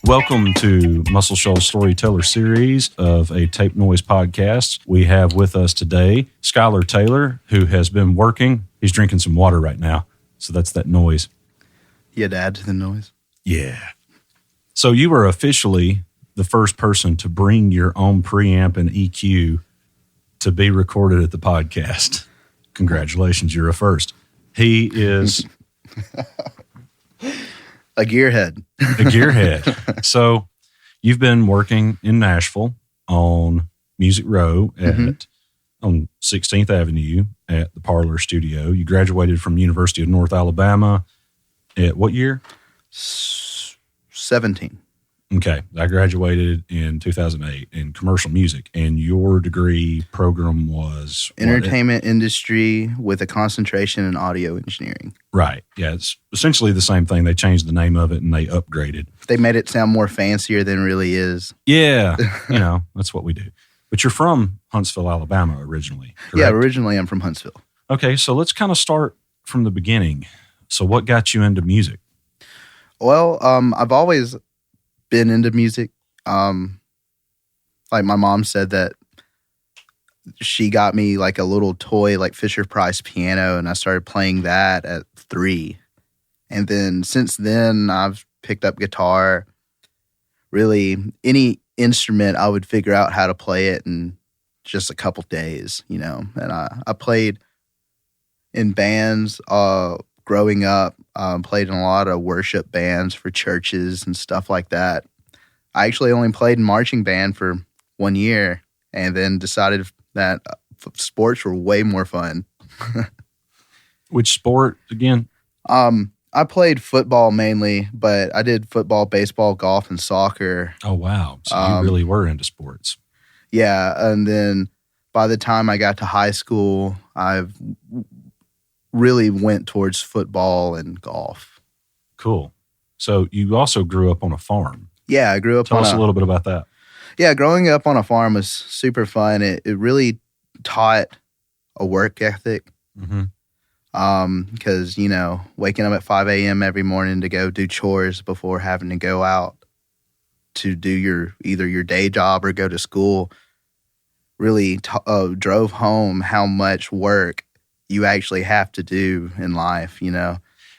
Welcome to Muscle Shoals Storyteller series of a Tape Noise podcast. We have with us today Skyler Taylor, who has been working. He's drinking some water right now, so that's that noise. You had to add to the noise? Yeah. So you were officially the first person to bring your own preamp and EQ to be recorded at the podcast. Congratulations, you're a first. He is... A gearhead. A gearhead. So you've been working in Nashville on Music Row on 16th Avenue at the Parlor Studio. You graduated from University of North Alabama at what year? 17. Okay. I graduated in 2008 in commercial music, and your degree program was Entertainment industry with a concentration in audio engineering. Right. Yeah, it's essentially the same thing. They changed the name of it and they upgraded. They made it sound more fancier than it really is. Yeah. That's what we do. But you're from Huntsville, Alabama originally, correct? Yeah, originally I'm from Huntsville. Okay, so let's kind of start from the beginning. So what got you into music? Well, I've always been into music. Like my mom said that she got me like a little toy, like Fisher-Price piano, and I started playing that at 3. And then since then, I've picked up guitar. Really, any instrument, I would figure out how to play it in just a couple days, And I played in bands growing up. Played in a lot of worship bands for churches and stuff like that. I actually only played in marching band for 1 year and then decided that sports were way more fun. Which sport again? I played football mainly, but I did football, baseball, golf, and soccer. Oh, wow. So you really were into sports. Yeah. And then by the time I got to high school, I've really went towards football and golf. Cool. So you also grew up on a farm. Yeah, I grew up Tell us a little bit about that. Yeah, growing up on a farm was super fun. It really taught a work ethic. Mm-hmm. Because, waking up at 5 a.m. every morning to go do chores before having to go out to do either your day job or go to school really drove home how much work you actually have to do in life,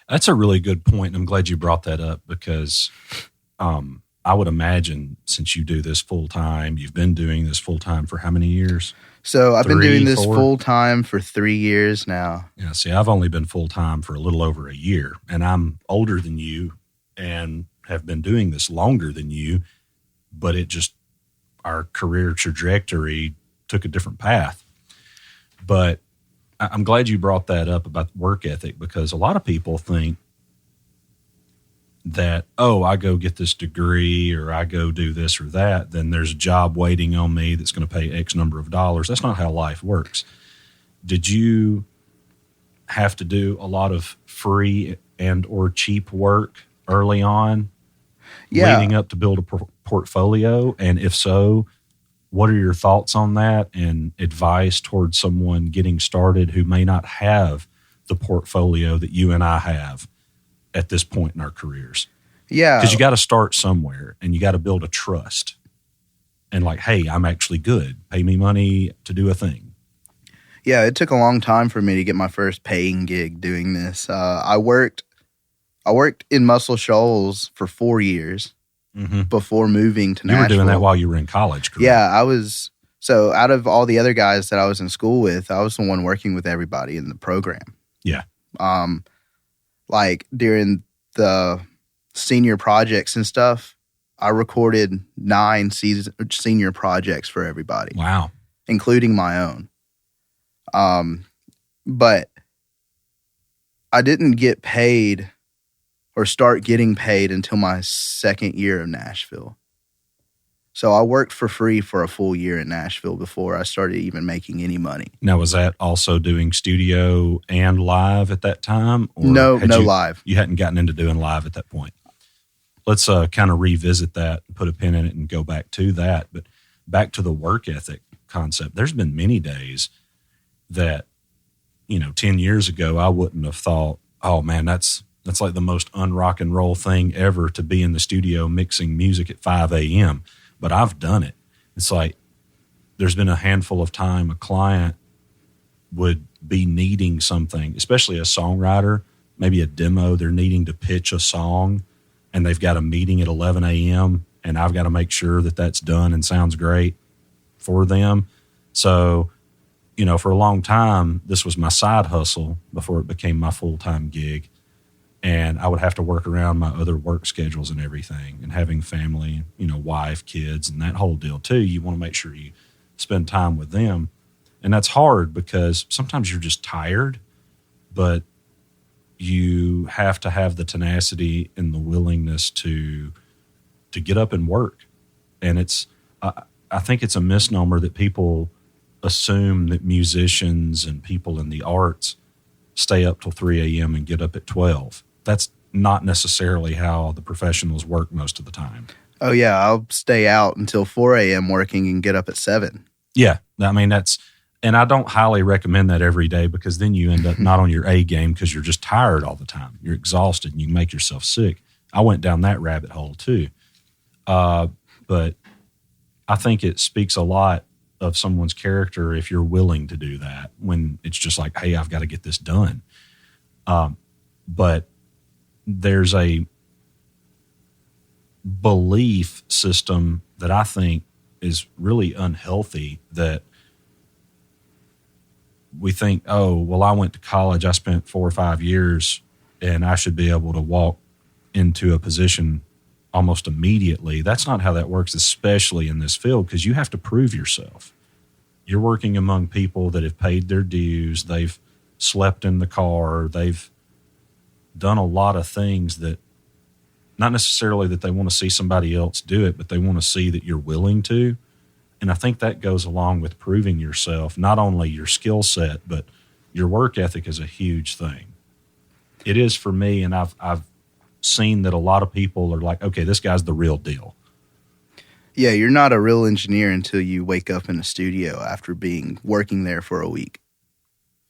That's a really good point. I'm glad you brought that up because I would imagine since you do this full time, you've been doing this full time for how many years? So I've been doing this 4? full time for 3 years now. Yeah, see, I've only been full time for a little over a year, and I'm older than you and have been doing this longer than you, but our career trajectory took a different path. But I'm glad you brought that up about work ethic because a lot of people think that, I go get this degree or I go do this or that, then there's a job waiting on me that's going to pay X number of dollars. That's not how life works. Did you have to do a lot of free and or cheap work early on leading up to build a portfolio? And if so, what are your thoughts on that and advice towards someone getting started who may not have the portfolio that you and I have at this point in our careers? Yeah. Because you got to start somewhere and you got to build a trust. And like, hey, I'm actually good. Pay me money to do a thing. Yeah, it took a long time for me to get my first paying gig doing this. I worked in Muscle Shoals for 4 years before moving to Nashville. You were doing that while you were in college, correct? Yeah, I was. So out of all the other guys that I was in school with, I was the one working with everybody in the program. Yeah. Like during the senior projects and stuff, I recorded 9 senior projects for everybody. Wow. Including my own. But I didn't get paid or start getting paid until my second year of Nashville. So I worked for free for a full year in Nashville before I started even making any money. Now, was that also doing studio and live at that time? Or no live. You hadn't gotten into doing live at that point. Let's kind of revisit that, put a pin in it and go back to that. But back to the work ethic concept, there's been many days that, 10 years ago, I wouldn't have thought, oh man, that's That's like the most un-rock and roll thing ever, to be in the studio mixing music at 5 a.m. But I've done it. It's like there's been a handful of time a client would be needing something, especially a songwriter, maybe a demo. They're needing to pitch a song, and they've got a meeting at 11 a.m., and I've got to make sure that that's done and sounds great for them. So, for a long time, this was my side hustle before it became my full-time gig. And I would have to work around my other work schedules and everything, and having family, wife, kids, and that whole deal too. You want to make sure you spend time with them. And that's hard because sometimes you're just tired, but you have to have the tenacity and the willingness to get up and work. And I think it's a misnomer that people assume that musicians and people in the arts stay up till 3 a.m. and get up at 12. That's not necessarily how the professionals work most of the time. Oh, yeah. I'll stay out until 4 a.m. working and get up at 7. Yeah. I mean, and I don't highly recommend that every day, because then you end up not on your A game because you're just tired all the time. You're exhausted and you make yourself sick. I went down that rabbit hole too. But I think it speaks a lot of someone's character if you're willing to do that, when it's just like, hey, I've got to get this done. But there's a belief system that I think is really unhealthy, that we think, oh, well, I went to college, I spent 4 or 5 years, and I should be able to walk into a position almost immediately. That's not how that works, especially in this field, because you have to prove yourself. You're working among people that have paid their dues. They've slept in the car. They've done a lot of things that, not necessarily that they want to see somebody else do it, but they want to see that you're willing to. And I think that goes along with proving yourself, not only your skill set, but your work ethic is a huge thing. It is for me, and I've seen that a lot of people are like, okay, this guy's the real deal. Yeah, you're not a real engineer until you wake up in a studio after working there for a week.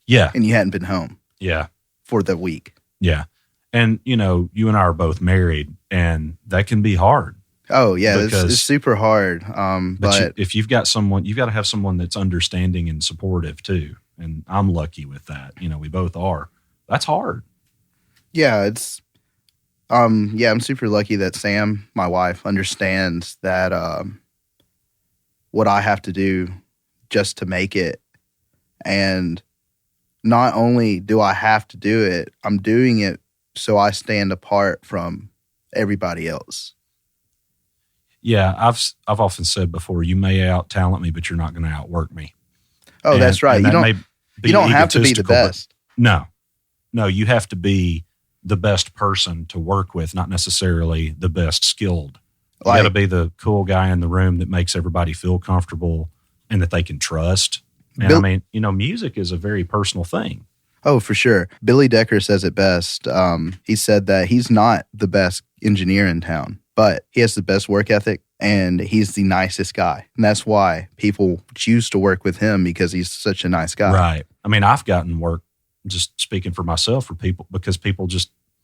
Yeah. And you hadn't been home. Yeah. For the week. Yeah. And, you and I are both married, and that can be hard. Oh, yeah, it's super hard. But if you've got someone, you've got to have someone that's understanding and supportive too. And I'm lucky with that. We both are. That's hard. Yeah, I'm super lucky that Sam, my wife, understands that what I have to do just to make it. And not only do I have to do it, I'm doing it so I stand apart from everybody else. Yeah, I've often said before, you may out-talent me, but you're not going to outwork me. Oh, that's right. You don't have to be the best. No, you have to be the best person to work with, not necessarily the best skilled. You got to be the cool guy in the room that makes everybody feel comfortable and that they can trust. And music is a very personal thing. Oh, for sure. Billy Decker says it best. He said that he's not the best engineer in town, but he has the best work ethic and he's the nicest guy. And that's why people choose to work with him, because he's such a nice guy. Right. I mean, I've gotten work, just speaking for myself, for people, because people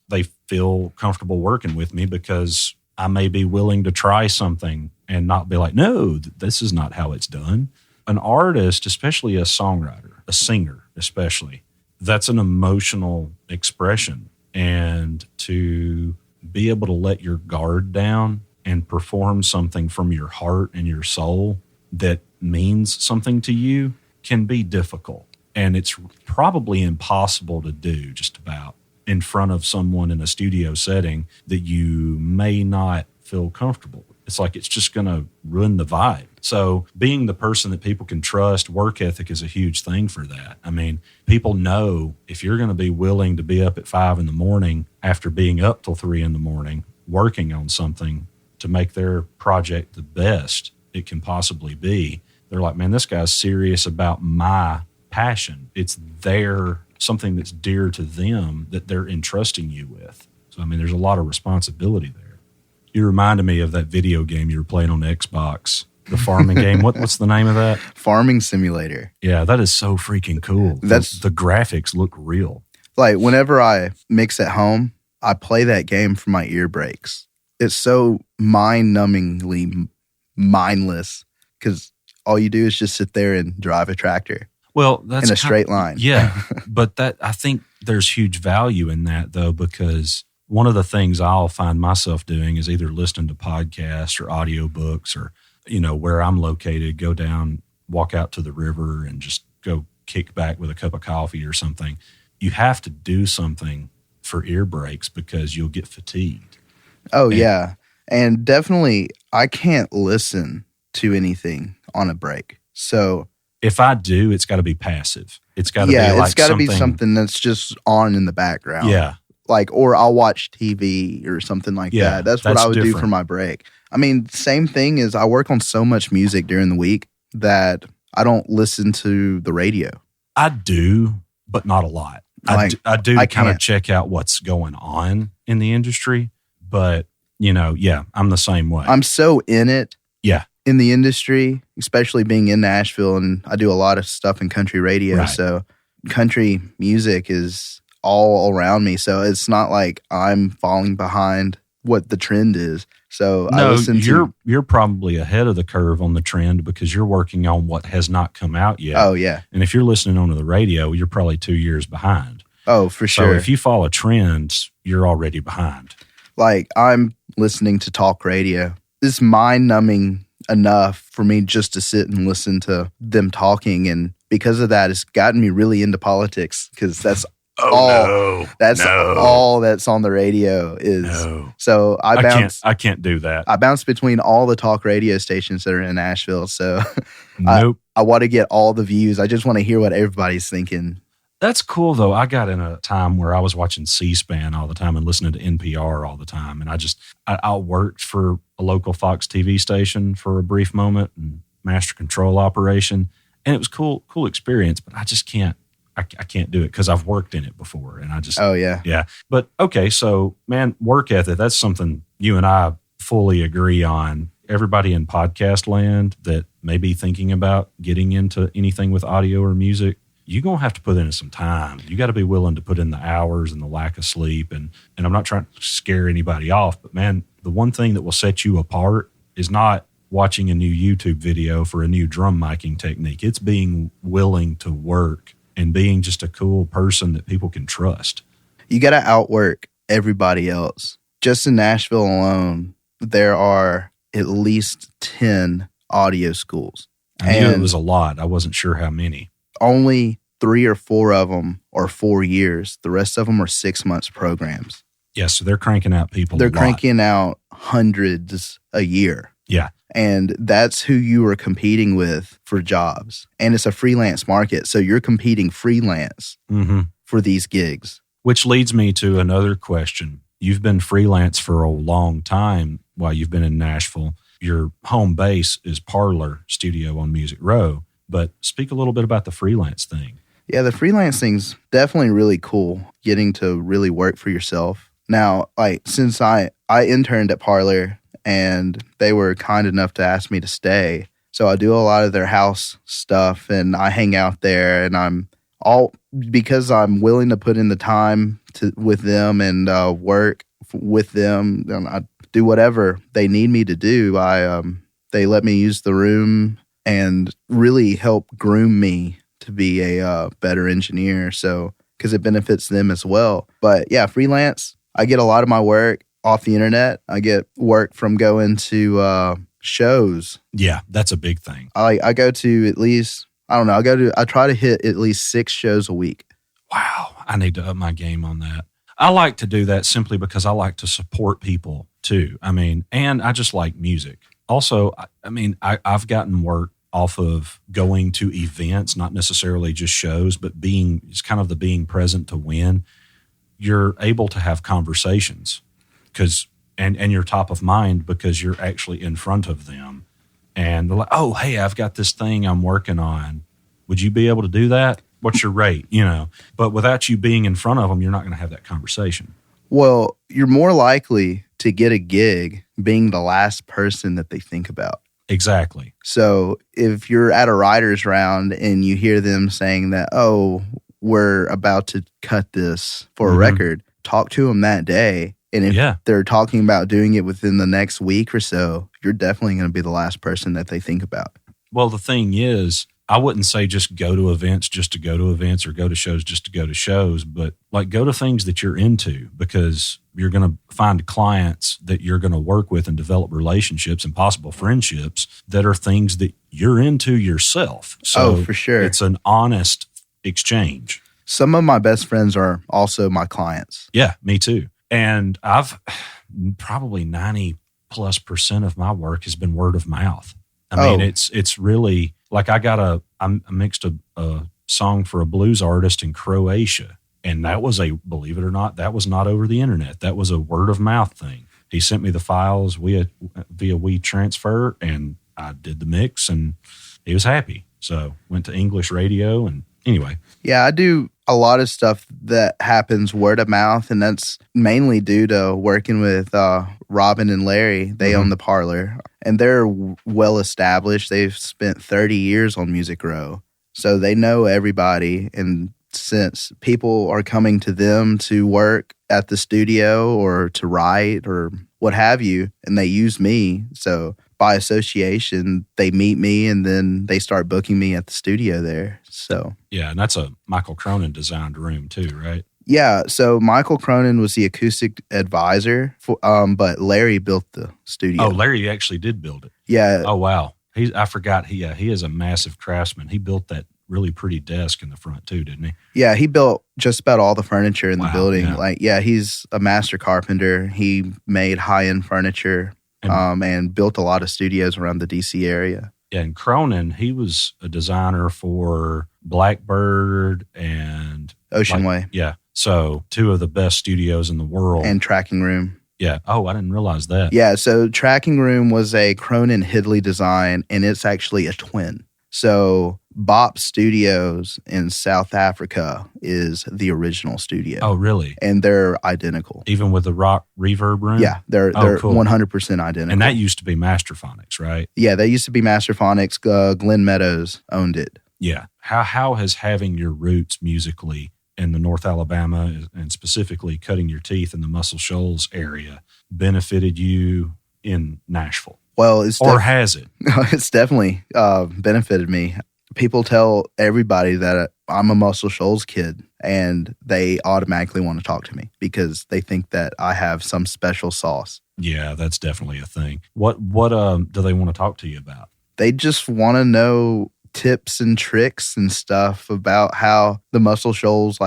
they feel comfortable working with me because I may be willing to try something and not be like, no, this is not how it's done. An artist, especially a songwriter, a singer especially, that's an emotional expression. And to be able to let your guard down and perform something from your heart and your soul that means something to you can be difficult. And it's probably impossible to do, just about, in front of someone in a studio setting that you may not feel comfortable. It's like it's just going to ruin the vibe. So being the person that people can trust, work ethic is a huge thing for that. I mean, people know if you're going to be willing to be up at 5 a.m. after being up till 3 a.m. working on something to make their project the best it can possibly be, they're like, man, this guy's serious about my passion. It's something that's dear to them that they're entrusting you with. So, I mean, there's a lot of responsibility there. You reminded me of that video game you were playing on the Xbox, the farming game. What's the name of that? Farming Simulator. Yeah, that is so freaking cool. The graphics look real. Like, whenever I mix at home, I play that game for my ear breaks. It's so mind-numbingly mindless because all you do is just sit there and drive a tractor. Well, that's in a straight line. Yeah, but I think there's huge value in that though, because one of the things I'll find myself doing is either listening to podcasts or audiobooks, or where I'm located, go down, walk out to the river, and just go kick back with a cup of coffee or something. You have to do something for ear breaks because you'll get fatigued. Oh, yeah. And definitely, I can't listen to anything on a break. So if I do, it's got to be passive. It's got to be it's got to be something that's just on in the background. Yeah. Or I'll watch TV or something like that. That's what I would do for my break. I mean, same thing is I work on so much music during the week that I don't listen to the radio. I do, but not a lot. I do kind of check out what's going on in the industry, but I'm the same way. I'm so in it. Yeah. In the industry, especially being in Nashville, and I do a lot of stuff in country radio. Right. So country music is all around me. So it's not like I'm falling behind what the trend is. So no, you're probably ahead of the curve on the trend because you're working on what has not come out yet. Oh, yeah. And if you're listening onto the radio, you're probably 2 years behind. Oh, for sure. So if you follow trends, you're already behind. Like I'm listening to talk radio. It's mind-numbing enough for me just to sit and listen to them talking. And because of that, it's gotten me really into politics because that's all that's on the radio is. No. So I can't do that. I bounce between all the talk radio stations that are in Nashville. So nope. I want to get all the views. I just want to hear what everybody's thinking. That's cool, though. I got in a time where I was watching C-SPAN all the time and listening to NPR all the time. And I worked for a local Fox TV station for a brief moment and master control operation. And it was cool experience, but I just can't. I can't do it because I've worked in it before. And I just. Oh, yeah. Yeah. But, okay, so, man, work ethic, that's something you and I fully agree on. Everybody in podcast land that may be thinking about getting into anything with audio or music, you're going to have to put in some time. You got to be willing to put in the hours and the lack of sleep. And I'm not trying to scare anybody off, but man, the one thing that will set you apart is not watching a new YouTube video for a new drum miking technique. It's being willing to work and being just a cool person that people can trust. You got to outwork everybody else. Just in Nashville alone, there are at least 10 audio schools. I knew it was a lot. I wasn't sure how many. Only 3 or 4 of them are 4 years. The rest of them are 6 months programs. Yeah, so they're cranking out people. They're cranking out hundreds a year. Yeah. And that's who you are competing with for jobs. And it's a freelance market, so you're competing freelance for these gigs. Which leads me to another question. You've been freelance for a long time while you've been in Nashville. Your home base is Parlor Studio on Music Row. But speak a little bit about the freelance thing. Yeah, the freelance thing's definitely really cool, getting to really work for yourself. Now, since I interned at Parlor and they were kind enough to ask me to stay, so I do a lot of their house stuff and I hang out there, and because I'm willing to put in the time with them and work with them, and I do whatever they need me to do. They let me use the room and really help groom me to be a better engineer. So, because it benefits them as well. But yeah, freelance, I get a lot of my work off the internet. I get work from going to shows. Yeah, that's a big thing. I go to at least, I try to hit at least 6 shows a week. Wow. I need to up my game on that. I like to do that simply because I like to support people too. I mean, and I just like music. Also, I mean, I've gotten work off of going to events, not necessarily just shows, but it's kind of the being present to win. You're able to have conversations and you're top of mind because you're actually in front of them. And they're like, oh, hey, I've got this thing I'm working on. Would you be able to do that? What's your rate? But without you being in front of them, you're not going to have that conversation. Well, you're more likely to get a gig being the last person that they think about. Exactly. So if you're at a writer's round and you hear them saying that, oh, we're about to cut this for a record, talk to them that day. And if they're talking about doing it within the next week or so, you're definitely going to be the last person that they think about. Well, the thing is, I wouldn't say just go to events just to go to events or go to shows just to go to shows, but like go to things that you're into, because you're going to find clients that you're going to work with and develop relationships and possible friendships that are things that you're into yourself. So for sure. It's an honest exchange. Some of my best friends are also my clients. Yeah, me too. And I've probably 90+% of my work has been word of mouth. I mean, it's really like I mixed a song for a blues artist in Croatia. And that was believe it or not, that was not over the internet. That was a word of mouth thing. He sent me the files via WeTransfer, and I did the mix, and he was happy. So went to English radio, and anyway. Yeah, I do a lot of stuff that happens word of mouth, and that's mainly due to working with Robin and Larry. They own the Parlor, and they're well established. They've spent 30 years on Music Row, so they know everybody. And since people are coming to them to work at the studio or to write or what have you, and they use me, so by association, they meet me and then they start booking me at the studio there. So yeah, and that's a Michael Cronin designed room too, right? Yeah, so Michael Cronin was the acoustic advisor, but Larry built the studio. Oh, Larry actually did build it. Yeah. Oh wow, I forgot. He is a massive craftsman. He built that really pretty desk in the front too, didn't he? Yeah, he built just about all the furniture in the building. Yeah. He's a master carpenter. He made high-end furniture and built a lot of studios around the DC area. Yeah, and Cronin, he was a designer for Blackbird and Ocean Way. Yeah, so two of the best studios in the world. And Tracking Room. Yeah. Oh, I didn't realize that. Yeah, so Tracking Room was a Cronin Hidley design, and it's actually a twin. So Bop Studios in South Africa is the original studio. Oh, really? And they're identical. Even with the rock reverb room? Yeah, they're cool. 100% identical. And that used to be Masterphonics, right? Yeah, that used to be Masterphonics. Glenn Meadows owned it. Yeah. How has having your roots musically in the North Alabama and specifically cutting your teeth in the Muscle Shoals area benefited you in Nashville? Well, has it? It's definitely benefited me. People tell everybody that I'm a Muscle Shoals kid, and they automatically want to talk to me because they think that I have some special sauce. Yeah, that's definitely a thing. What do they want to talk to you about? They just want to know tips and tricks and stuff about how the Muscle Shoals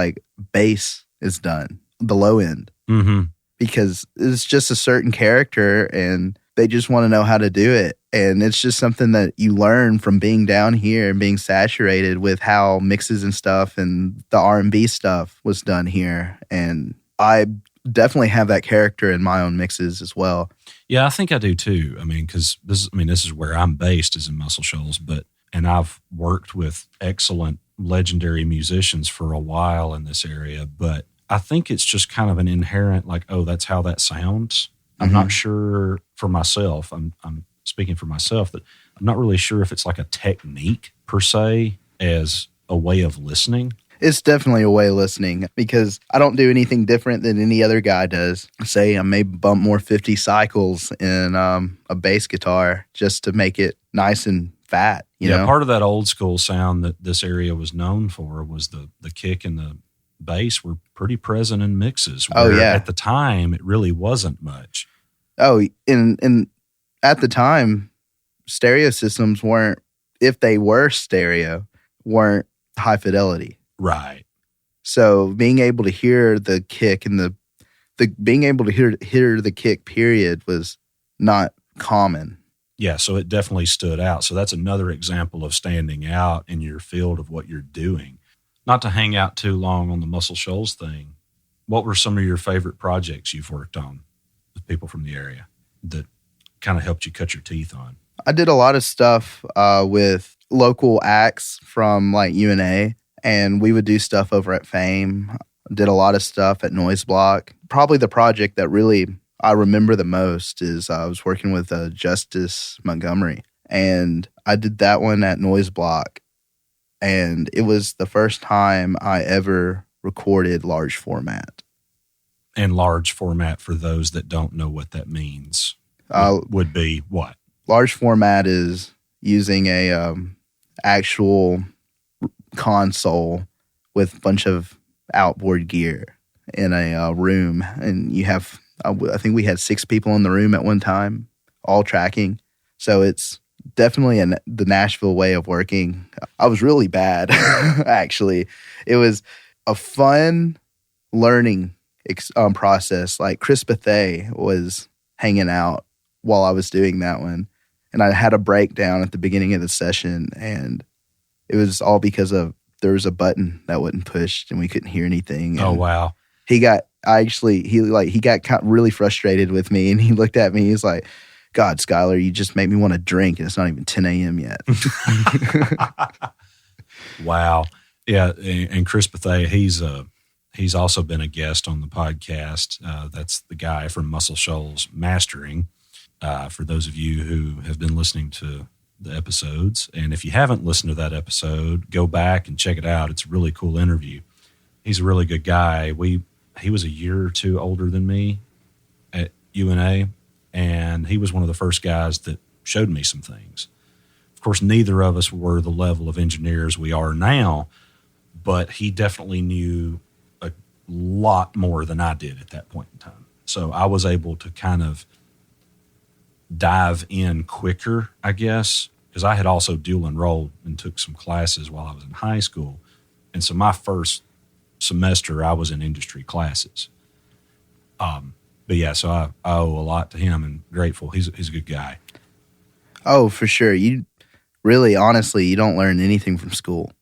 bass is done, the low end. Mm-hmm. Because it's just a certain character, and they just want to know how to do it. And it's just something that you learn from being down here and being saturated with how mixes and stuff and the R&B stuff was done here. And I definitely have that character in my own mixes as well. Yeah, I think I do too. I mean, because this is where I'm based, is in Muscle Shoals, and I've worked with excellent, legendary musicians for a while in this area. But I think it's just kind of an inherent, that's how that sounds. I'm not sure for myself. I'm speaking for myself that I'm not really sure if it's like a technique per se as a way of listening. It's definitely a way of listening because I don't do anything different than any other guy does. Say I may bump more 50 cycles in a bass guitar just to make it nice and fat. You know? Part of that old school sound that this area was known for was the kick and the bass were pretty present in mixes. At the time, it really wasn't much. Oh, and at the time, stereo systems weren't, if they were stereo, weren't high fidelity. Right. So being able to hear the kick and the being able to hear the kick period was not common. Yeah, so it definitely stood out. So that's another example of standing out in your field of what you're doing. Not to hang out too long on the Muscle Shoals thing, what were some of your favorite projects you've worked on with people from the area that kind of helped you cut your teeth on? I did a lot of stuff with local acts from UNA, and we would do stuff over at Fame. Did a lot of stuff at Noise Block. Probably the project that really I remember the most is I was working with Justice Montgomery, and I did that one at Noise Block. And it was the first time I ever recorded large format. And large format, for those that don't know what that means, would be what? Large format is using a actual console with a bunch of outboard gear in a room, and you have I think we had 6 people in the room at one time, all tracking. So it's definitely the Nashville way of working. I was really bad, actually. It was a fun learning process. Like Chris Bethay was hanging out while I was doing that one, and I had a breakdown at the beginning of the session, and it was all because of there was a button that wasn't pushed and we couldn't hear anything. Oh, wow. He got really frustrated with me, and he looked at me. He's like, "God, Skyler, you just made me want to drink, and it's not even 10 a.m. yet." Wow. Yeah. And Chris Bethay, he's also been a guest on the podcast. That's the guy from Muscle Shoals Mastering. For those of you who have been listening to the episodes, and if you haven't listened to that episode, go back and check it out. It's a really cool interview. He's a really good guy. He was a year or two older than me at UNA, and he was one of the first guys that showed me some things. Of course, neither of us were the level of engineers we are now, but he definitely knew a lot more than I did at that point in time. So I was able to kind of dive in quicker, I guess, because I had also dual enrolled and took some classes while I was in high school. And so my first semester, I was in industry classes. But yeah, so I owe a lot to him and grateful. He's a good guy. Oh, for sure. You really, honestly, you don't learn anything from school.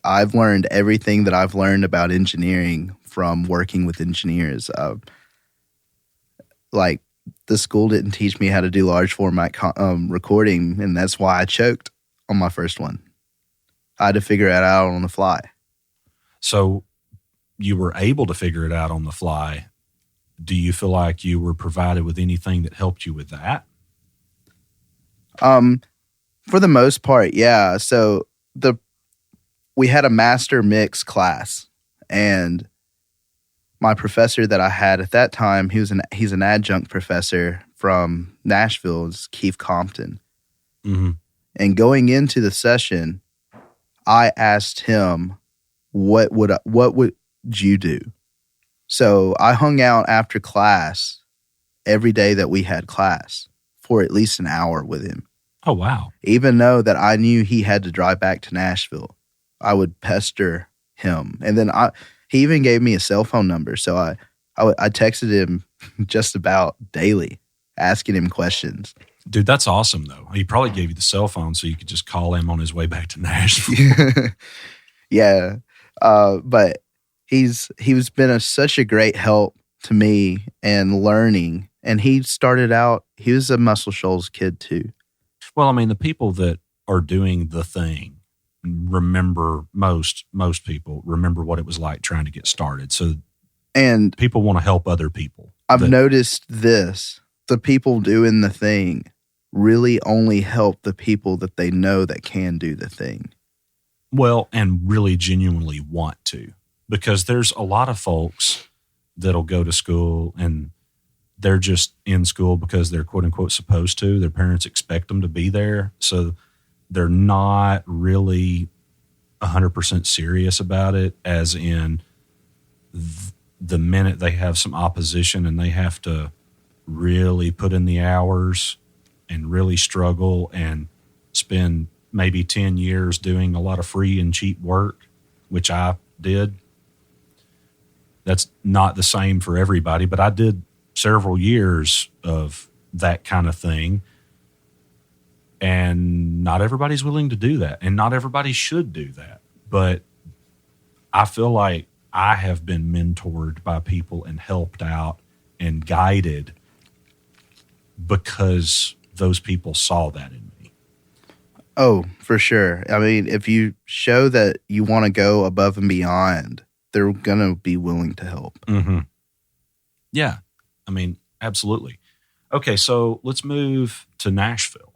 I've learned everything that I've learned about engineering from working with engineers. Like the school didn't teach me how to do large format recording, and that's why I choked on my first one. I had to figure it out on the fly. So you were able to figure it out on the fly. Do you feel like you were provided with anything that helped you with that? For the most part, yeah. So we had a master mix class, and my professor that I had at that time, he's an adjunct professor from Nashville, is Keith Compton. Mm-hmm. And going into the session, I asked him, what would you do? So I hung out after class every day that we had class for at least an hour with him. Oh, wow. Even though that I knew he had to drive back to Nashville, I would pester him. And then he even gave me a cell phone number. So I texted him just about daily, asking him questions. Dude, that's awesome, though. He probably gave you the cell phone so you could just call him on his way back to Nashville. Yeah. But he's been such a great help to me and learning. And he was a Muscle Shoals kid too. Well, I mean, the people that are doing the thing remember, most people remember what it was like trying to get started. So, and people want to help other people. I've noticed this. The people doing the thing really only help the people that they know that can do the thing. Well, and really genuinely want to, because there's a lot of folks that'll go to school and they're just in school because they're quote unquote supposed to. Their parents expect them to be there. So they're not really 100% serious about it, as in the minute they have some opposition and they have to really put in the hours and really struggle and spend maybe 10 years doing a lot of free and cheap work, which I did. That's not the same for everybody, but I did several years of that kind of thing. And not everybody's willing to do that, and not everybody should do that. But I feel like I have been mentored by people and helped out and guided because those people saw that in me. Oh, for sure. I mean, if you show that you want to go above and beyond, they're going to be willing to help. Mm-hmm. Yeah. I mean, absolutely. Okay, so let's move to Nashville.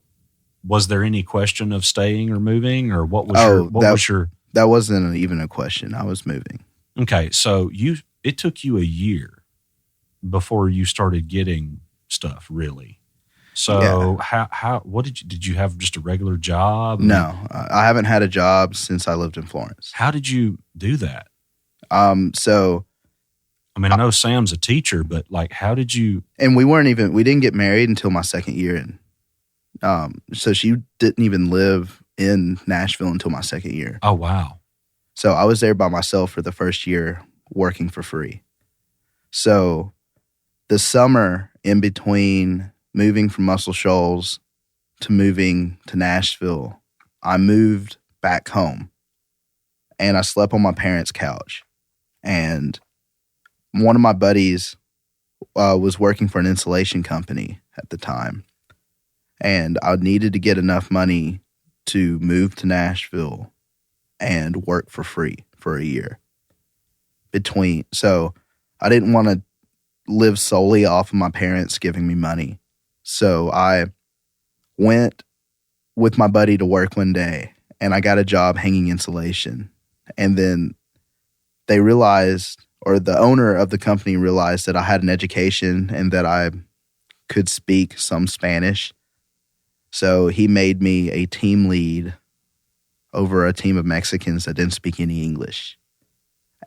Was there any question of staying or moving, or what was your? That wasn't even a question. I was moving. Okay, so it took you a year before you started getting stuff, really. So what did you have just a regular job? No, I haven't had a job since I lived in Florence. How did you do that? So I mean, I know Sam's a teacher, but like, how did you? And we didn't get married until my second year. And so she didn't even live in Nashville until my second year. Oh, wow. So I was there by myself for the first year working for free. So the summer in between moving from Muscle Shoals to moving to Nashville, I moved back home and I slept on my parents' couch. And one of my buddies was working for an insulation company at the time. And I needed to get enough money to move to Nashville and work for free for a year. So I didn't want to live solely off of my parents giving me money. So I went with my buddy to work one day and I got a job hanging insulation. And then they realized, or the owner of the company realized, that I had an education and that I could speak some Spanish. So he made me a team lead over a team of Mexicans that didn't speak any English.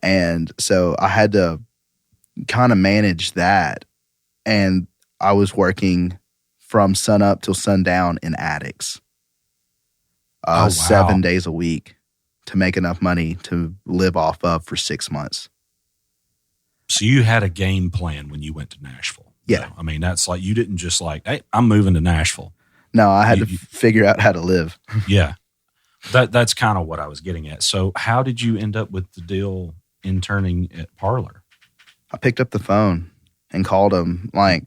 And so I had to kind of manage that. And I was working from sun up till sundown in attics, 7 days a week to make enough money to live off of for 6 months. So you had a game plan when you went to Nashville. Yeah. I mean, that's like, you didn't just like, hey, I'm moving to Nashville. No, I had to figure out how to live. Yeah. That's kind of what I was getting at. So how did you end up with the deal interning at Parlor? I picked up the phone and called them. Like,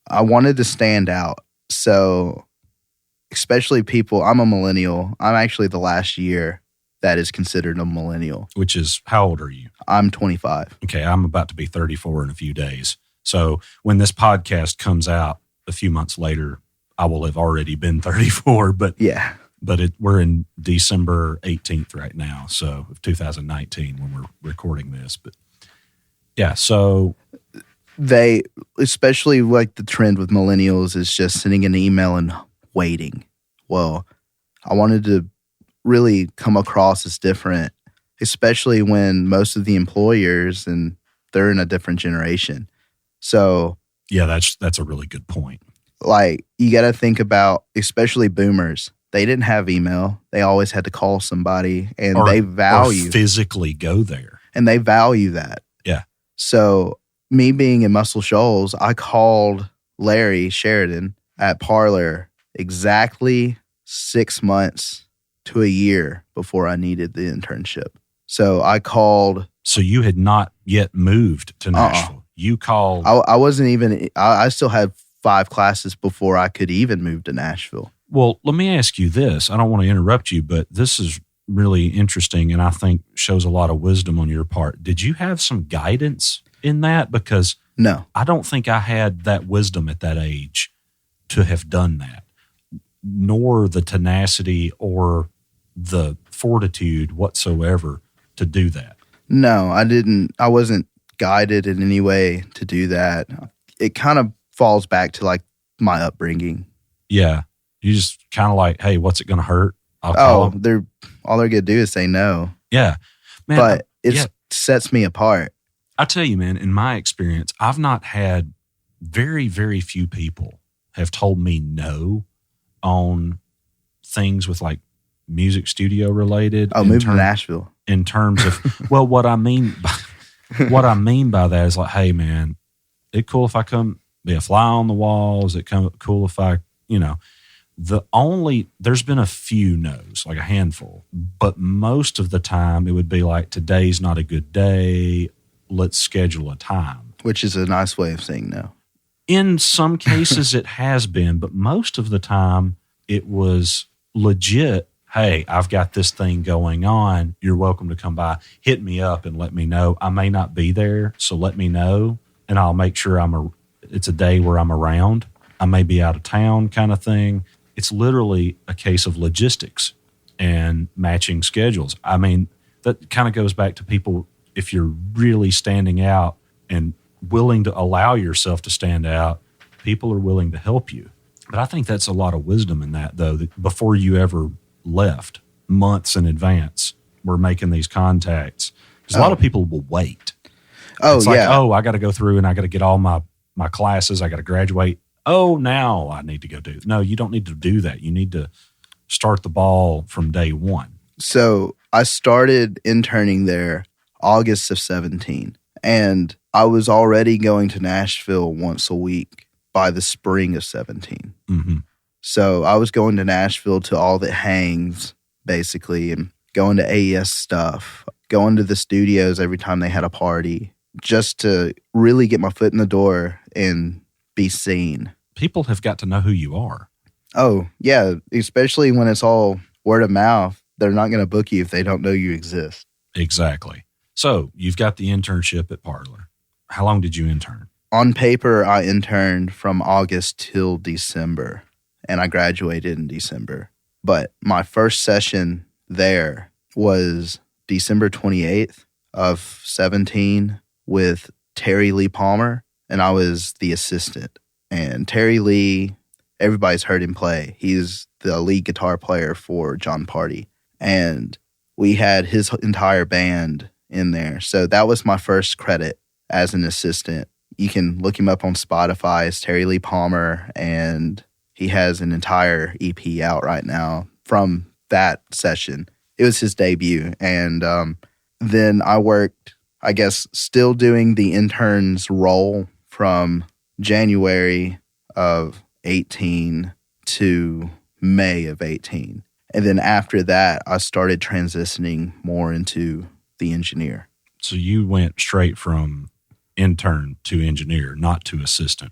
I wanted to stand out. So especially people, I'm a millennial. I'm actually the last year that is considered a millennial. Which is, how old are you? I'm 25. Okay, I'm about to be 34 in a few days. So when this podcast comes out a few months later, I will have already been 34. But yeah, we're in December 18th right now, so of 2019 when we're recording this. But yeah, so they, especially like the trend with millennials, is just sending an email and waiting. Well, I wanted to really come across as different, especially when most of the employers, and they're in a different generation. So yeah, that's a really good point. Like, you got to think about, especially boomers. They didn't have email. They always had to call somebody, and they value, or physically go there, and they value that. Yeah. So me being in Muscle Shoals, I called Larry Sheridan at Parlor exactly 6 months to a year before I needed the internship. So I called. So you had not yet moved to Nashville. You called. I wasn't even. I still had 5 classes before I could even move to Nashville. Well, let me ask you this. I don't want to interrupt you, but this is really interesting and I think shows a lot of wisdom on your part. Did you have some guidance in that? Because no, I don't think I had that wisdom at that age to have done that, nor the tenacity or the fortitude whatsoever to do that. No, I didn't. I wasn't guided in any way to do that. It kind of falls back to like my upbringing. Yeah. You just kind of like, hey, what's it going to hurt? I'll call them. All they're going to do is say no. Yeah. Man, but it sets me apart. I tell you, man, in my experience, I've not had very, very few people have told me no on things with like music studio related. Oh, move to Nashville. In terms of, well, what I mean by that is like, hey, man, it cool if I come be a fly on the wall? Is it cool if I, there's been a few no's, like a handful, but most of the time it would be like, today's not a good day. Let's schedule a time. Which is a nice way of saying no. In some cases it has been, but most of the time it was legit. Hey, I've got this thing going on. You're welcome to come by. Hit me up and let me know. I may not be there, so let me know, and I'll make sure it's a day where I'm around. I may be out of town kind of thing. It's literally a case of logistics and matching schedules. I mean, that kind of goes back to people, if you're really standing out and willing to allow yourself to stand out, people are willing to help you. But I think that's a lot of wisdom in that, though, that before you ever left, months in advance, we're making these contacts. Because a lot of people will wait. Oh, it's like, I got to go through and I got to get all my classes. I got to graduate. Oh, now I need to go do it. No, you don't need to do that. You need to start the ball from day one. So I started interning there August of 17, and I was already going to Nashville once a week by the spring of 17. Mm-hmm. So I was going to Nashville to all the hangs, basically, and going to AES stuff, going to the studios every time they had a party, just to really get my foot in the door and be seen. People have got to know who you are. Oh, yeah, especially when it's all word of mouth. They're not going to book you if they don't know you exist. Exactly. So you've got the internship at Parlor. How long did you intern? On paper, I interned from August till December, and I graduated in December. But my first session there was December 28th of 17 with Terry Lee Palmer, and I was the assistant. And Terry Lee, everybody's heard him play. He's the lead guitar player for John Party. And we had his entire band in there. So that was my first credit as an assistant. You can look him up on Spotify. It's Terry Lee Palmer, and he has an entire EP out right now from that session. It was his debut. And then I worked, I guess, still doing the intern's role from January of 18 to May of 18. And then after that, I started transitioning more into the engineer. So you went straight from intern to engineer, not to assistant.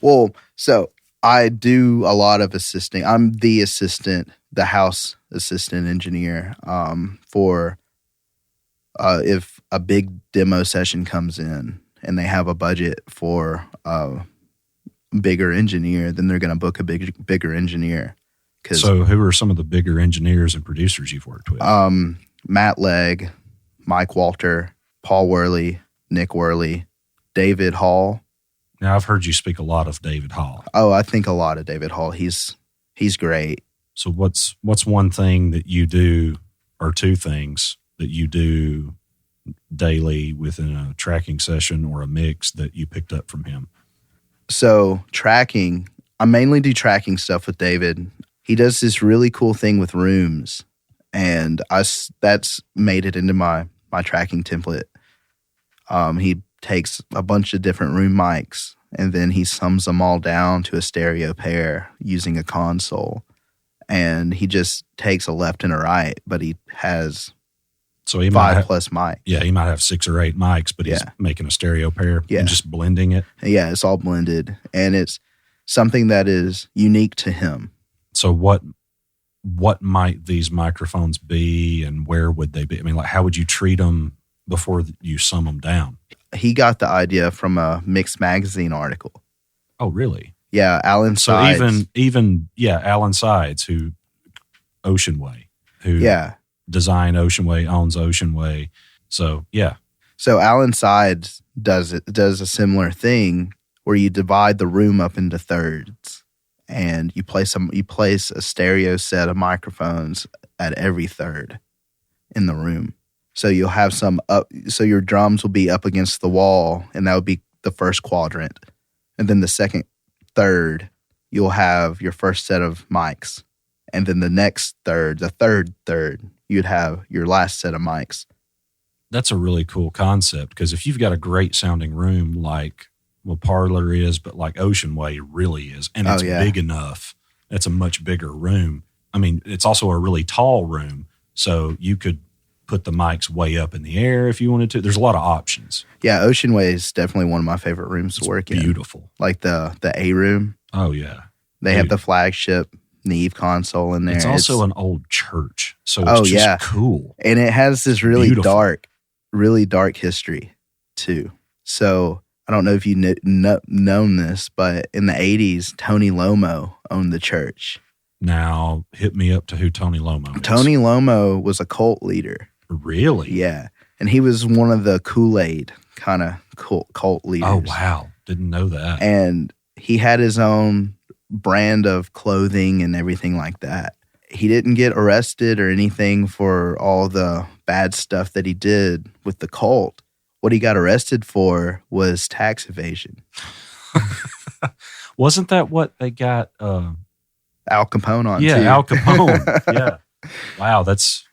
Well, so I do a lot of assisting. I'm the assistant, the house assistant engineer for if a big demo session comes in and they have a budget for a bigger engineer, then they're going to book a bigger engineer. So who are some of the bigger engineers and producers you've worked with? Matt Legg, Mike Walter, Paul Worley, Nick Worley, David Hall. Now, I've heard you speak a lot of David Hall. Oh, I think a lot of David Hall. He's great. So what's one thing that you do, or two things that you do daily within a tracking session or a mix that you picked up from him? So tracking, I mainly do tracking stuff with David. He does this really cool thing with rooms, and that's made it into my tracking template. He takes a bunch of different room mics, and then he sums them all down to a stereo pair using a console. And he just takes a left and a right, but he has 5+ mics. Yeah, he might have 6 or 8 mics, but he's making a stereo pair and just blending it. Yeah, it's all blended, and it's something that is unique to him. So what might these microphones be, and where would they be? I mean, like, how would you treat them before you sum them down? He got the idea from a Mix Magazine article. Oh, really? Yeah, Alan Sides. So even Alan Sides, who Ocean Way, who designed Ocean Way, owns Ocean Way. So yeah. So Alan Sides does a similar thing where you divide the room up into thirds. And you place a stereo set of microphones at every third in the room. So you'll have some up. So your drums will be up against the wall, and that would be the first quadrant. And then the second third, you'll have your first set of mics. And then the next third, the third third, you'd have your last set of mics. That's a really cool concept, because if you've got a great sounding room like Parlor is, but like Ocean Way really is, and it's big enough, it's a much bigger room. I mean, it's also a really tall room, so you could put the mics way up in the air if you wanted to. There's a lot of options. Yeah, Ocean Way is definitely one of my favorite rooms to work in. Beautiful. Like the A room. Oh, yeah. They have the flagship Neve console in there. It's also an old church, so it's just cool. And it has this really dark history, too. So I don't know if you known this, but in the 80s, Tony Lomo owned the church. Now, hit me up to who Tony Lomo is. Tony Lomo was a cult leader. Really? Yeah. And he was one of the Kool-Aid kind of cult leaders. Oh, wow. Didn't know that. And he had his own brand of clothing and everything like that. He didn't get arrested or anything for all the bad stuff that he did with the cult. What he got arrested for was tax evasion. Wasn't that what they got? Al Capone on, yeah, too. Al Capone. Yeah. Wow, that's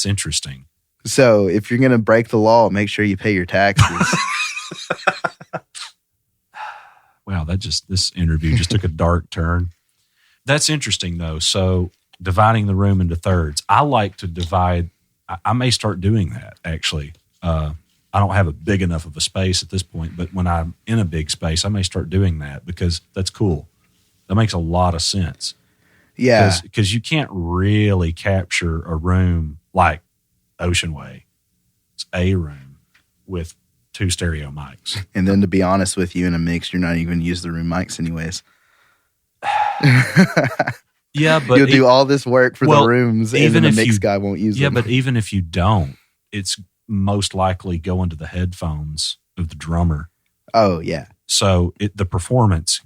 interesting. So if you're going to break the law, make sure you pay your taxes. Wow, this interview just took a dark turn. That's interesting, though. So dividing the room into thirds. I like to divide. I may start doing that, actually. I don't have a big enough of a space at this point, but when I'm in a big space, I may start doing that because that's cool. That makes a lot of sense. Yeah. Because you can't really capture a room like Ocean Way. It's a room with 2 stereo mics. And then to be honest with you, in a mix, you're not even going to use the room mics anyways. Yeah, but you'll do all this work for the rooms, and then the mix guy won't use them. Yeah, but even if you don't, it's most likely going to the headphones of the drummer. Oh, yeah. So the performance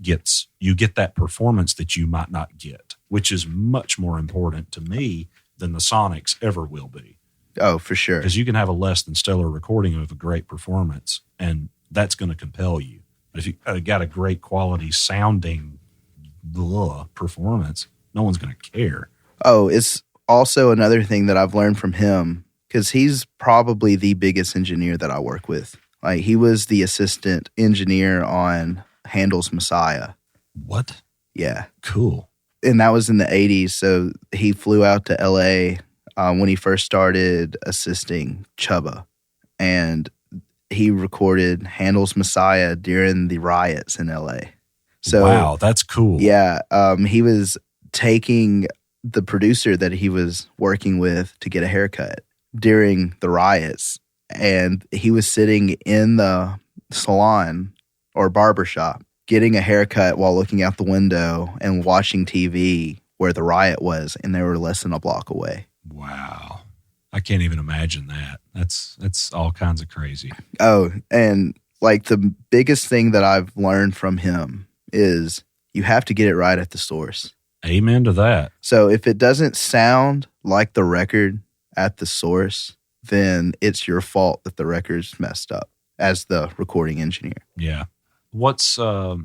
you get that performance that you might not get, which is much more important to me than the sonics ever will be. Oh, for sure. Because you can have a less than stellar recording of a great performance, and that's going to compel you. But if you got a great quality sounding performance, no one's going to care. Oh, it's also another thing that I've learned from him, because he's probably the biggest engineer that I work with. Like, he was the assistant engineer on Handel's Messiah. What? Yeah. Cool. And that was in the 80s, so he flew out to L.A. When he first started assisting Chubba. And he recorded Handel's Messiah during the riots in L.A. So, wow, that's cool. Yeah. He was taking the producer that he was working with to get a haircut during the riots. And he was sitting in the salon or barbershop getting a haircut while looking out the window and watching TV where the riot was, and they were less than a block away. Wow. I can't even imagine that. That's all kinds of crazy. Oh, and like the biggest thing that I've learned from him is you have to get it right at the source. Amen to that. So if it doesn't sound like the record at the source, then it's your fault that the record's messed up as the recording engineer. Yeah. What's like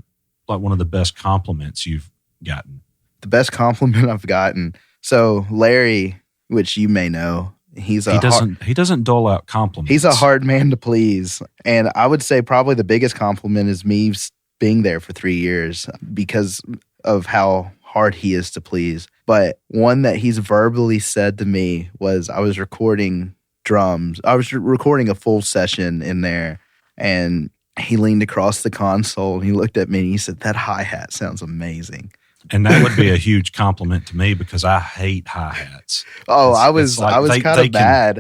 one of the best compliments you've gotten? The best compliment I've gotten. So Larry, which you may know, he doesn't dole out compliments. He's a hard man to please. And I would say probably the biggest compliment is me being there for 3 years because of how hard he is to please. But one that he's verbally said to me was I was recording drums. I was recording a full session in there, and he leaned across the console and he looked at me and he said, "That hi-hat sounds amazing." And that would be a huge compliment to me because I hate hi-hats. Oh, I was kind of bad.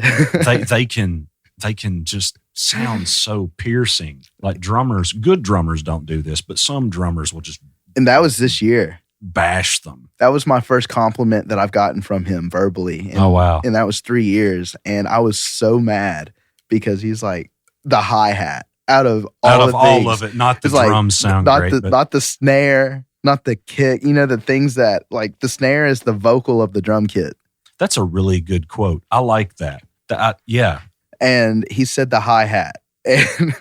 they can just sound so piercing. Like drummers, good drummers don't do this, but some drummers will just. And that was this year. Bash them. That was my first compliment that I've gotten from him verbally. And, oh, wow. And that was 3 years. And I was so mad because he's like, the hi-hat out of all of it, not the drums sound great. Not the snare, not the kick. You know, the things that, like, the snare is the vocal of the drum kit. That's a really good quote. I like that. Yeah. And he said the hi-hat. And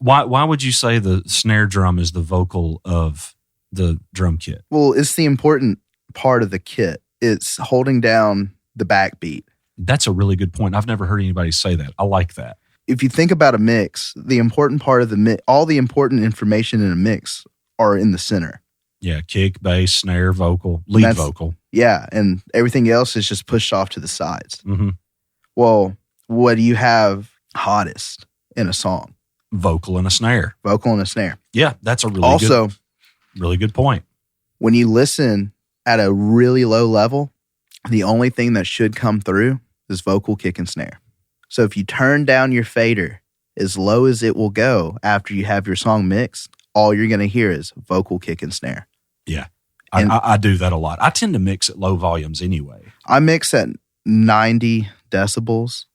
why would you say the snare drum is the vocal of the drum kit? Well, it's the important part of the kit. It's holding down the backbeat. That's a really good point. I've never heard anybody say that. I like that. If you think about a mix, the important part of the mix, all the important information in a mix are in the center. Yeah, kick, bass, snare, vocal, lead vocal. Yeah, and everything else is just pushed off to the sides. Mm-hmm. Well, what do you have hottest in a song? Vocal and a snare. Vocal and a snare. Yeah, that's a really good point. When you listen at a really low level, the only thing that should come through is vocal, kick, and snare. So if you turn down your fader as low as it will go after you have your song mixed, all you're going to hear is vocal, kick, and snare. Yeah. I do that a lot. I tend to mix at low volumes anyway. I mix at 90 decibels.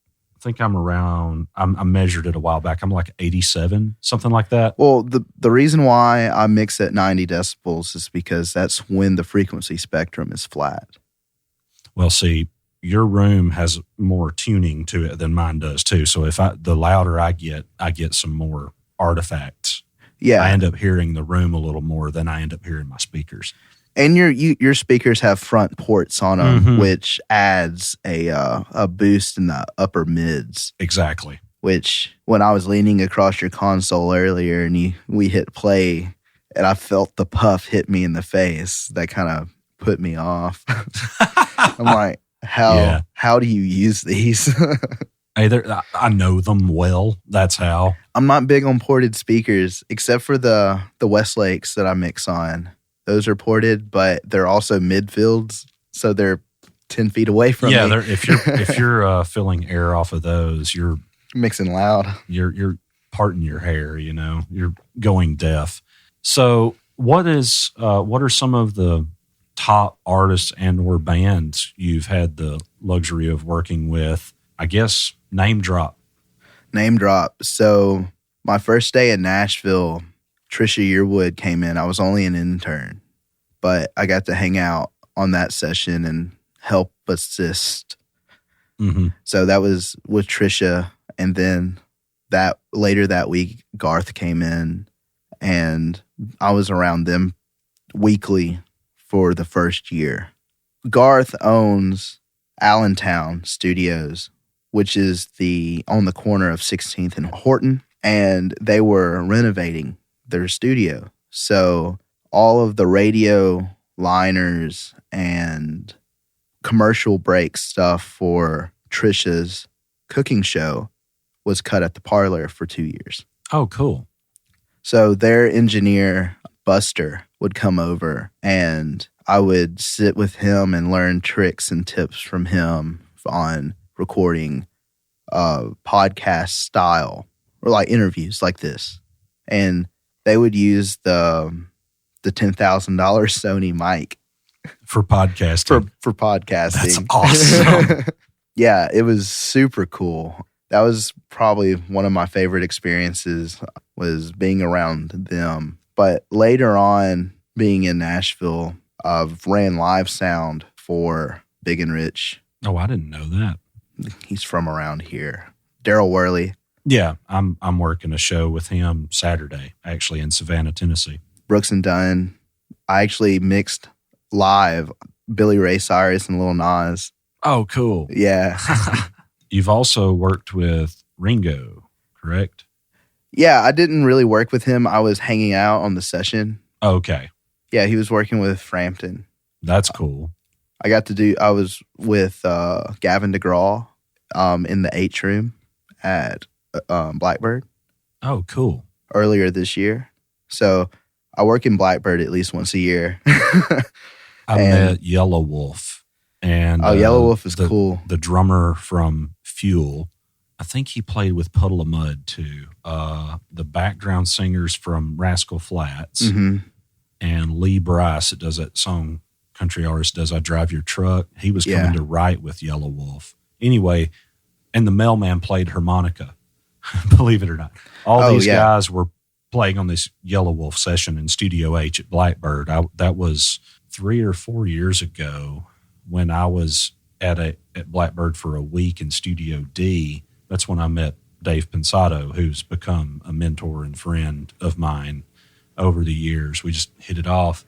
think I'm around. I measured it a while back. I'm like 87, something like that. Well, the reason why I mix at 90 decibels is because that's when the frequency spectrum is flat. Well, see, your room has more tuning to it than mine does too. So the louder I get some more artifacts. Yeah, I end up hearing the room a little more than I end up hearing my speakers. and your speakers have front ports on them, which adds a boost in the upper mids. Exactly. Which, when I was leaning across your console earlier and we hit play, and I felt the puff hit me in the face, that kind of put me off. I'm like, how do you use these? Hey, I know them well. That's how. I'm not big on ported speakers, except for the Westlakes that I mix on. Those are ported, but they're also midfields, so they're 10 feet away from me. Yeah, if you're filling air off of those, you're mixing loud. You're parting your hair. You're going deaf. So what are some of the top artists and or bands you've had the luxury of working with? I guess name drop. So my first day in Nashville, Trisha Yearwood came in. I was only an intern, but I got to hang out on that session and help assist. Mm-hmm. So that was with Trisha. And then later that week, Garth came in, and I was around them weekly for the first year. Garth owns Allentown Studios, which is on the corner of 16th and Horton, and they were renovating their studio. So all of the radio liners and commercial break stuff for Trisha's cooking show was cut at the parlor for 2 years. Oh, cool. So their engineer, Buster, would come over, and I would sit with him and learn tricks and tips from him on recording podcast style, or like interviews like this. And they would use the $10,000 Sony mic for podcasting. For podcasting. That's awesome. Yeah, it was super cool. That was probably one of my favorite experiences, was being around them. But later on, being in Nashville, I've ran live sound for Big and Rich. Oh, I didn't know that. He's from around here. Daryl Worley. Yeah, I'm working a show with him Saturday, actually, in Savannah, Tennessee. Brooks and Dunn. I actually mixed live Billy Ray Cyrus and Lil Nas. Oh, cool. Yeah. You've also worked with Ringo, correct? Yeah, I didn't really work with him. I was hanging out on the session. Okay. Yeah, he was working with Frampton. That's cool. I was with Gavin DeGraw in the H room at Blackbird. Oh, cool. Earlier this year. So I work in Blackbird at least once a year. I met Yellow Wolf. And Yellow Wolf is cool. The drummer from Fuel. I think he played with Puddle of Mud too. The background singers from Rascal Flatts. Mm-hmm. And Lee Brice, that does that song, country artist, does I Drive Your Truck? He was coming to write with Yellow Wolf. Anyway, and the mailman played harmonica, believe it or not. All these guys were playing on this Yellow Wolf session in Studio H at Blackbird. That was 3 or 4 years ago when I was at Blackbird for a week in Studio D. That's when I met Dave Pensato, who's become a mentor and friend of mine over the years. We just hit it off.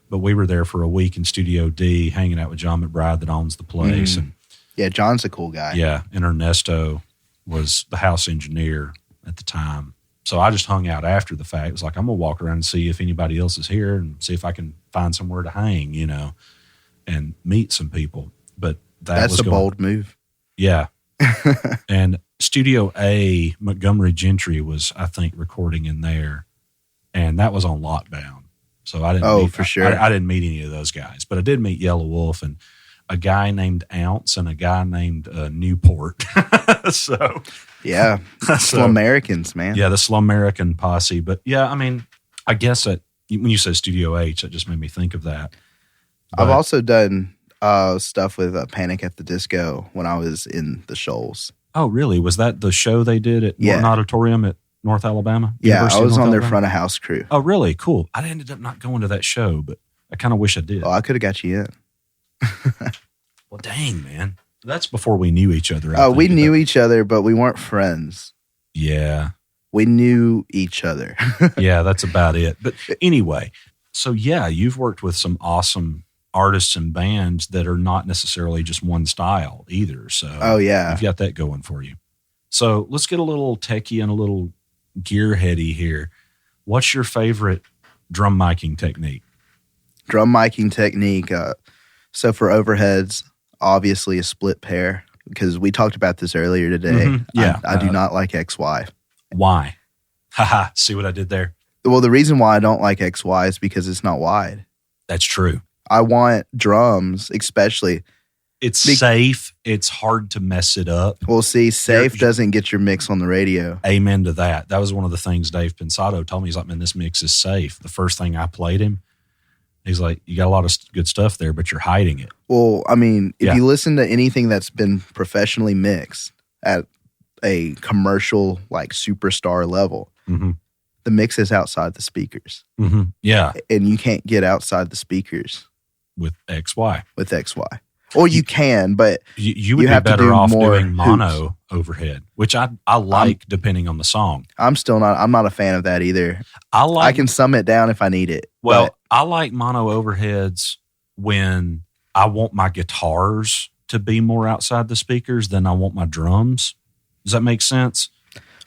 But we were there for a week in Studio D, hanging out with John McBride that owns the place. Mm-hmm. And John's a cool guy. Yeah, and Ernesto was the house engineer at the time. So I just hung out after the fact. It was like, I'm going to walk around and see if anybody else is here and see if I can find somewhere to hang, and meet some people. But that's a bold move. Yeah. And Studio A, Montgomery Gentry was, I think, recording in there. And that was on lockdown. So I didn't for sure. I didn't meet any of those guys. But I did meet Yellow Wolf and a guy named Ounce and a guy named Newport. So yeah, Slum Americans, man. Yeah, the Slum American posse. But yeah, I mean, I guess that when you said Studio H, that just made me think of that. But I've also done stuff with Panic at the Disco when I was in the Shoals. Oh, really? Was that the show they did at Yeah. Norton Auditorium at North Alabama? Yeah, University I of was North on their Alabama? front of house crew. Oh, really? Cool. I ended up not going to that show, but I kind of wish I did. Oh, I could have got you in. Well, dang, man. That's before we knew each other. Oh, we knew each other, but we weren't friends. Yeah. We knew each other. Yeah, that's about it. But anyway, so yeah, you've worked with some awesome artists and bands that are not necessarily just one style either. So Oh, yeah. you've got that going for you. So let's get a little techie and a little gearheady here. What's your favorite drum miking technique? Drum miking technique. So for overheads, obviously a split pair, because we talked about this earlier today. Mhm. Yeah. I do not like XY. Why? Haha, see what I did there? Well, the reason why I don't like XY is because it's not wide. That's true. I want drums, especially. It's safe. It's hard to mess it up. Well, see, safe doesn't get your mix on the radio. Amen to that. That was one of the things Dave Pensato told me. He's like, man, this mix is safe. The first thing I played him, he's like, you got a lot of good stuff there, but you're hiding it. Well, I mean, if Yeah. you listen to anything that's been professionally mixed at a commercial, like superstar level, Mm-hmm. the mix is outside the speakers. Mm-hmm. Yeah, And you can't get outside the speakers with XY. with XY. Or you can, but You would You be have to better do off more doing mono overhead, which I like depending on the song. I'm not a fan of that either. I like. I can sum it down if I need it. Well, but I like mono overheads when I want my guitars to be more outside the speakers than I want my drums. Does that make sense?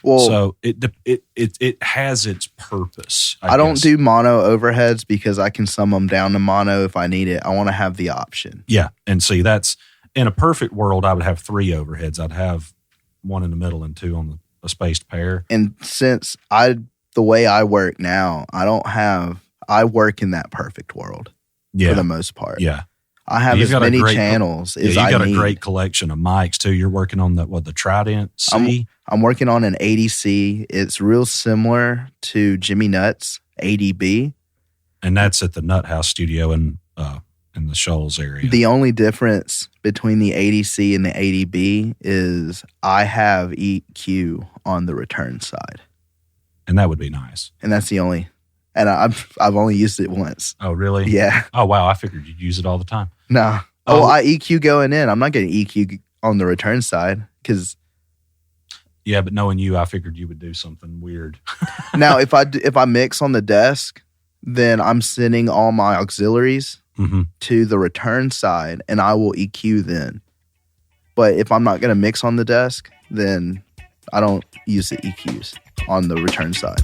well, So it has its purpose. I don't guess. do mono overheads because I can sum them down to mono if I need it. I want to have the option. Yeah, and see, that's in a perfect world. I would have 3 overheads. I'd have one in the middle and 2 on a spaced pair. And since the way I work now, I work in that perfect world Yeah, for the most part. yeah. I have You've as got a many great- channels Yeah, as you I got need. a great collection of mics too. You're working on the Trident C. I'm working on an ADC. It's real similar to Jimmy Nutt's ADB. And that's at the Nut House studio in the Shoals area. The only difference between the ADC and the ADB is I have EQ on the return side, and that would be nice. and that's the only. And I've only used it once. Oh, really? Yeah, Oh, wow. I figured you'd use it all the time. no. Oh. I EQ going in. I'm not getting EQ on the return side because Yeah, but knowing you, I figured you would do something weird. now if I mix on the desk, then I'm sending all my auxiliaries Mm-hmm. to the return side, and I will EQ then. But if I'm not going to mix on the desk, then I don't use the EQs on the return side.